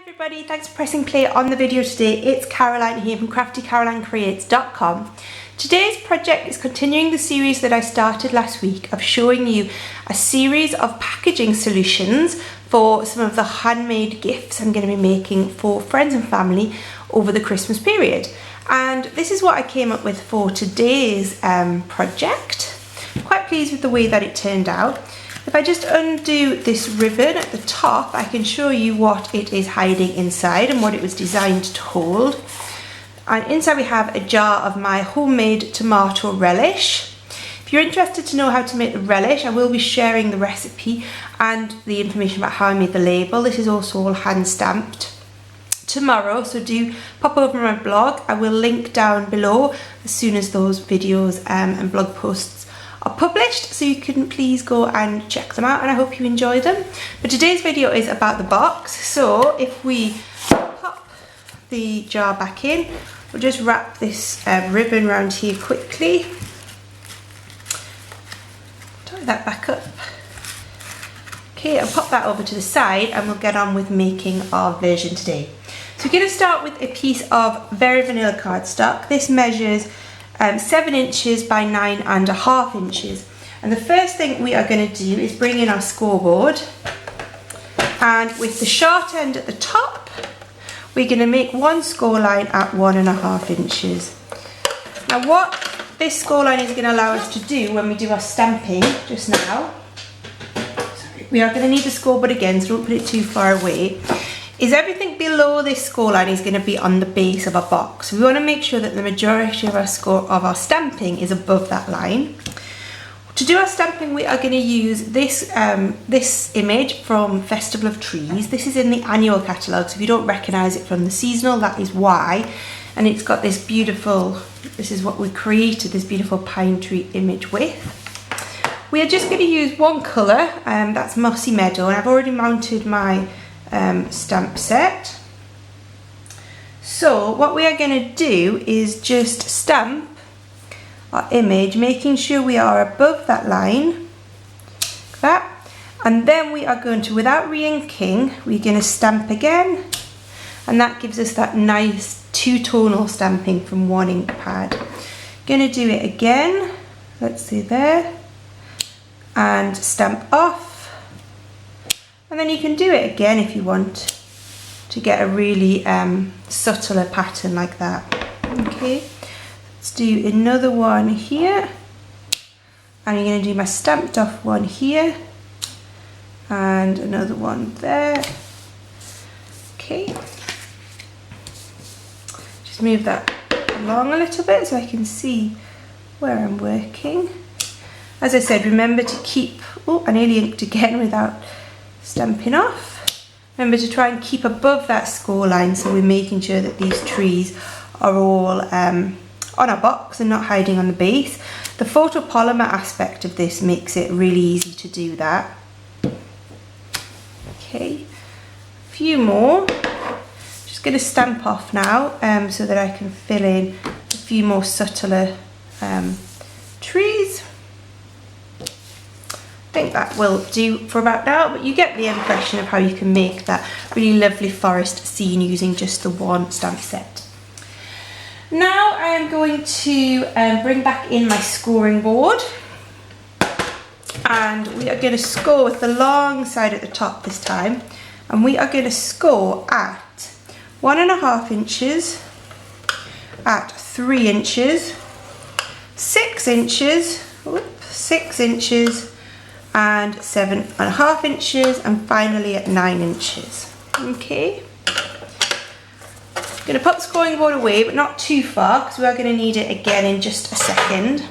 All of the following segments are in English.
Everybody, thanks for pressing play on the video today. It's Caroline here from craftycarolinecreates.com. Today's project is continuing the series that I started last week of showing you a series of packaging solutions for some of the handmade gifts I'm going to be making for friends and family over the Christmas period. And this is what I came up with for today's project. I'm quite pleased with the way that it turned out. If I just undo this ribbon at the top, I can show you what it is hiding inside and what it was designed to hold. And inside we have a jar of my homemade tomato relish. If you're interested to know how to make the relish, I will be sharing the recipe and the information about how I made the label. This is also all hand stamped tomorrow, so do pop over my blog. I will link down below as soon as those videos and blog posts are published, so you can please go and check them out, and I hope you enjoy them. But today's video is about the box, so if we pop the jar back in, we'll just wrap this ribbon around here quickly, tie that back up. Okay, I'll pop that over to the side and we'll get on with making our version today. So we're going to start with a piece of very vanilla cardstock. This measures 7 inches by 9.5 inches. And the first thing we are going to do is bring in our scoreboard, and with the short end at the top we're going to make one score line at 1.5 inches. Now what this score line is going to allow us to do when we do our stamping just now, we are going to need the scoreboard again, so don't put it too far away, is everything below this score line is going to be on the base of our box. We want to make sure that the majority of our stamping is above that line. To do our stamping, we are going to use this this image from Festival of Trees. This is in the annual catalogue, so if you don't recognise it from the seasonal, that is why. And it's got this beautiful, this is what we created, this beautiful pine tree image with. We are just going to use one colour, that's Mossy Meadow, and I've already mounted my stamp set. So what we are going to do is just stamp our image, making sure we are above that line, like that, and then we are going to, without re-inking, we're going to stamp again, and that gives us that nice two-tonal stamping from one ink pad. Going to do it again, let's see there, and stamp off. And then you can do it again if you want to get a really subtler pattern like that. Okay, let's do another one here. And I'm going to do my stamped off one here. And another one there. Okay. Just move that along a little bit so I can see where I'm working. As I said, remember to keep, oh, I nearly inked again without stamping off. Remember to try and keep above that score line, so we're making sure that these trees are all on our box and not hiding on the base. The photopolymer aspect of this makes it really easy to do that. Okay, a few more. Just going to stamp off now so that I can fill in a few more subtler trees. I think that will do for about now, but you get the impression of how you can make that really lovely forest scene using just the one stamp set. Now I am going to bring back in my scoring board, and we are going to score with the long side at the top this time, and we are going to score at 1.5 inches, at 3 inches, 6 inches, 6 inches, and 7.5 inches, and finally at 9 inches. Okay, I'm going to put the scoring board away, but not too far, because we are going to need it again in just a second.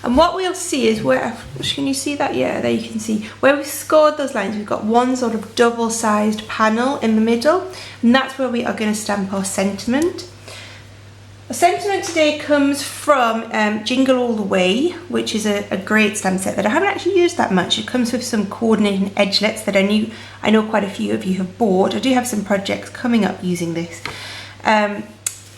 And what we'll see is where, can you see that? Yeah, there you can see where we've scored those lines. We've got one sort of double-sized panel in the middle, and that's where we are going to stamp our sentiment. The sentiment today comes from Jingle All the Way, which is a great stamp set that I haven't actually used that much. It comes with some coordinating edgelets that I know quite a few of you have bought. I do have some projects coming up using this. The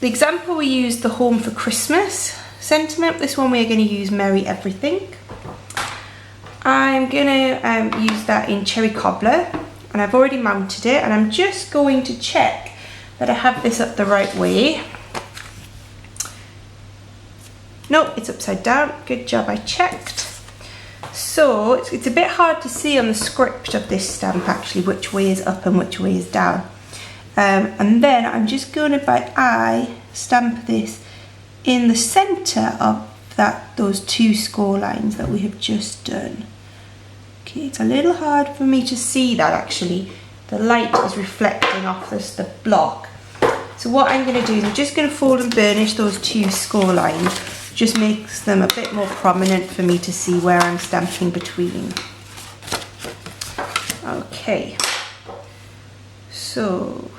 example we used the Home for Christmas sentiment. This one we are going to use Merry Everything. I'm going to use that in Cherry Cobbler, and I've already mounted it, and I'm just going to check that I have this up the right way. Nope, it's upside down. Good job, I checked. So it's a bit hard to see on the script of this stamp actually which way is up and which way is down. And then I'm just going to by eye stamp this in the centre of those two score lines that we have just done. Okay, it's a little hard for me to see that actually. The light is reflecting off the block. So what I'm going to do is I'm just going to fold and burnish those two score lines. Just makes them a bit more prominent for me to see where I'm stamping between. Okay, so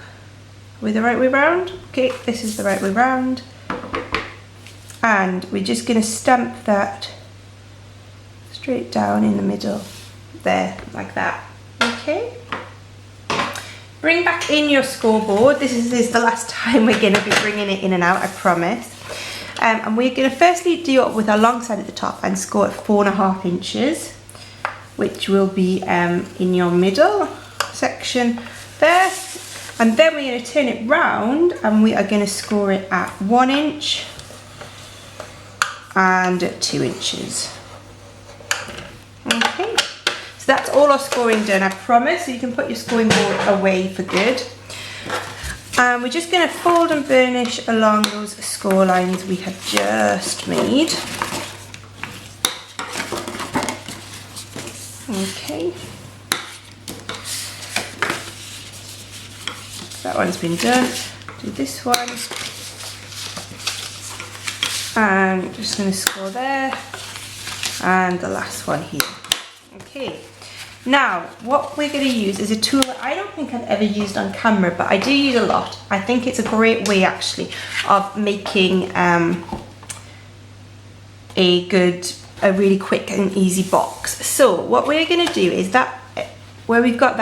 are we the right way round? Okay, this is the right way round. And we're just going to stamp that straight down in the middle there, like that. Okay. Bring back in your scoreboard. This is the last time we're going to be bringing it in and out, I promise. And we're going to firstly do it with our long side at the top and score at 4.5 inches, which will be in your middle section there. And then we're going to turn it round and we are going to score it at 1 inch and 2 inches. Okay, so that's all our scoring done, I promise. So you can put your scoring board away for good. And we're just going to fold and burnish along those score lines we had just made. Okay. That one's been done. Do this one. And just going to score there. And the last one here. Okay. Now, what we're going to use is a tool that I don't think I've ever used on camera, but I do use a lot. I think it's a great way actually of making a really quick and easy box. So what we're going to do is that where we've got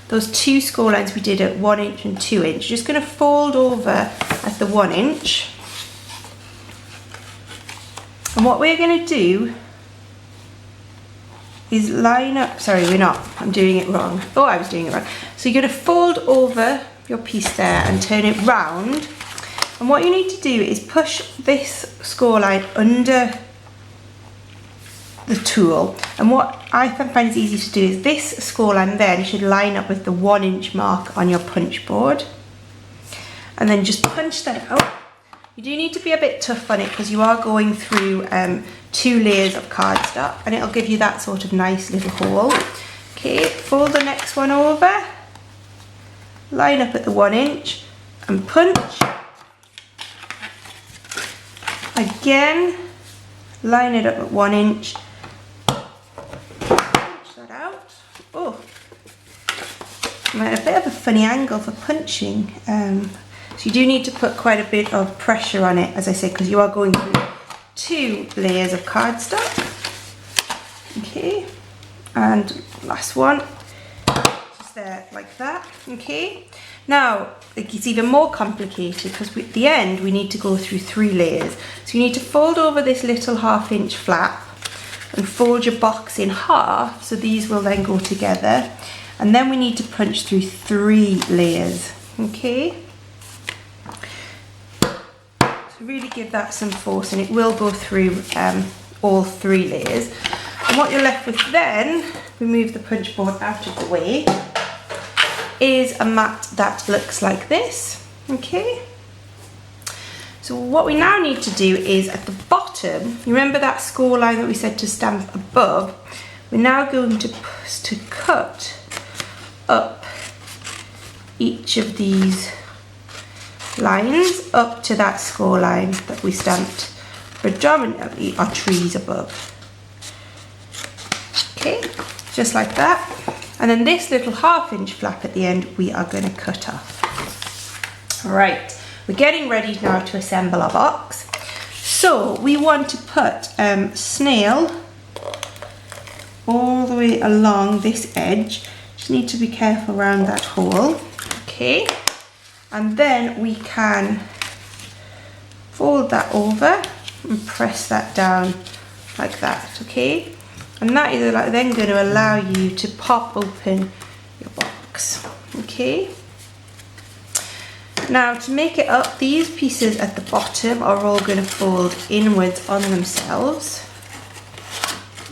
those two score lines we did at 1 inch and 2 inch, just going to fold over at the 1 inch. And what we're going to do is line up, sorry we're not, I'm doing it wrong. I thought I was doing it wrong. So you're going to fold over your piece there and turn it round. And what you need to do is push this score line under the tool. And what I find is easy to do is this score line then should line up with the 1 inch mark on your punch board. And then just punch that out. You do need to be a bit tough on it because you are going through 2 layers of cardstock, and it'll give you that sort of nice little hole. Okay, fold the next one over, line up at the 1 inch and punch. Again, line it up at 1 inch, punch that out. Oh, I'm at a bit of a funny angle for punching. So you do need to put quite a bit of pressure on it, as I said, because you are going through 2 layers of cardstock. Okay, and last one, just there like that. Okay, now it's even more complicated because at the end we need to go through 3 layers. So you need to fold over this little 1/2 inch flap and fold your box in half, so these will then go together, and then we need to punch through 3 layers. Okay. Really give that some force and it will go through all 3 layers. And what you're left with then, remove the punch board out of the way, is a mat that looks like this. Okay, so what we now need to do is at the bottom, you remember that score line that we said to stamp above, we're now going to cut up each of these lines up to that score line that we stamped predominantly our trees above. Okay, just like that. And then this little 1/2 inch flap at the end we are going to cut off. Right, we're getting ready now to assemble our box. So we want to put snail all the way along this edge. Just need to be careful around that hole. Okay. And then we can fold that over and press that down like that, okay? And that is then going to allow you to pop open your box. box. Okay. Now to make it up, these pieces at the bottom are all going to fold inwards on themselves.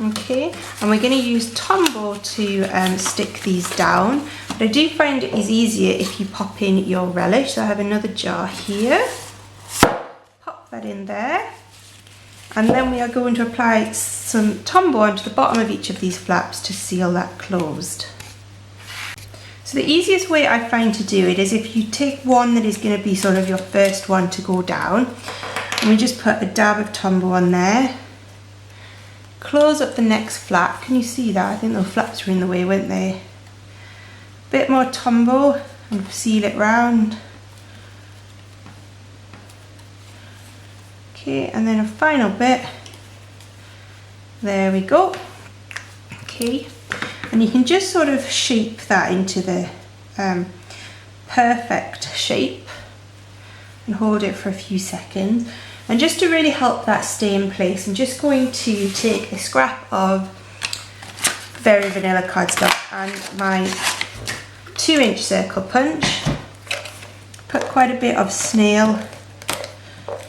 Okay, and we're going to use Tombow to stick these down. But I do find it is easier if you pop in your relish. So I have another jar here. Pop that in there. And then we are going to apply some Tombow onto the bottom of each of these flaps to seal that closed. So the easiest way I find to do it is if you take one that is going to be sort of your first one to go down, and we just put a dab of Tombow on there. Close up the next flap. Can you see that? I think those flaps were in the way, weren't they? Bit more Tombow and seal it round. Okay, and then a final bit. There we go. Okay, and you can just sort of shape that into the perfect shape and hold it for a few seconds. And just to really help that stay in place, I'm just going to take a scrap of Very Vanilla cardstock and my 2-inch circle punch. Put quite a bit of snail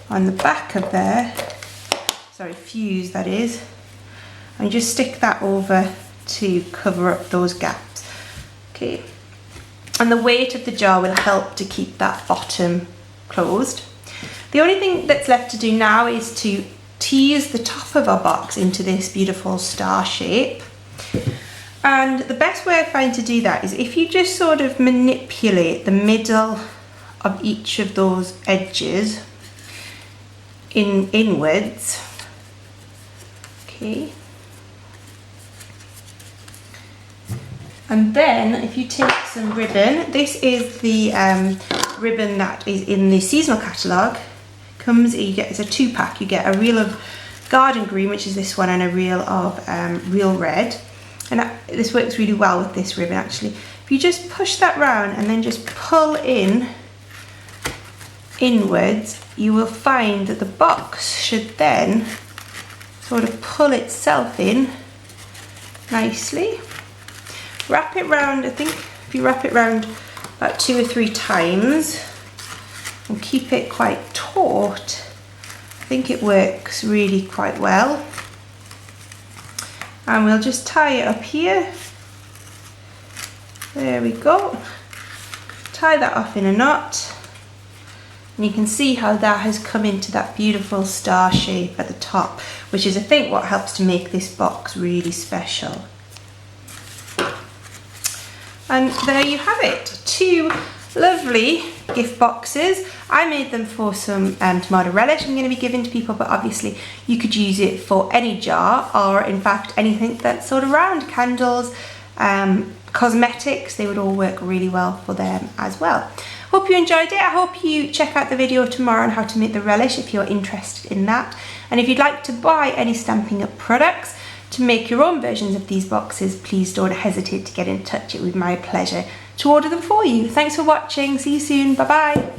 on the back of there, sorry, fuse that is, and just stick that over to cover up those gaps. Okay, and the weight of the jar will help to keep that bottom closed. The only thing that's left to do now is to tease the top of our box into this beautiful star shape. And the best way I find to do that is if you just sort of manipulate the middle of each of those edges inwards. Okay. And then if you take some ribbon, this is the ribbon that is in the seasonal catalogue. Comes, you get, it's a 2-pack. You get a reel of garden green, which is this one, and a reel of real red. And this works really well with this ribbon actually. If you just push that round and then just pull inwards, you will find that the box should then sort of pull itself in nicely. Wrap it round, I think if you wrap it round about 2 or 3 times and keep it quite taut, I think it works really quite well. And we'll just tie it up here. There we go. Tie that off in a knot. And you can see how that has come into that beautiful star shape at the top, which is I think what helps to make this box really special. And there you have it, 2 lovely gift boxes. I made them for some tomato relish I'm going to be giving to people, but obviously you could use it for any jar, or in fact anything that's sort of round, candles, cosmetics, they would all work really well for them as well. Hope you enjoyed it. I hope you check out the video tomorrow on how to make the relish if you're interested in that. And if you'd like to buy any Stampin' Up products to make your own versions of these boxes, please don't hesitate to get in touch. It would be my pleasure to order them for you. Thanks for watching. See you soon. Bye bye.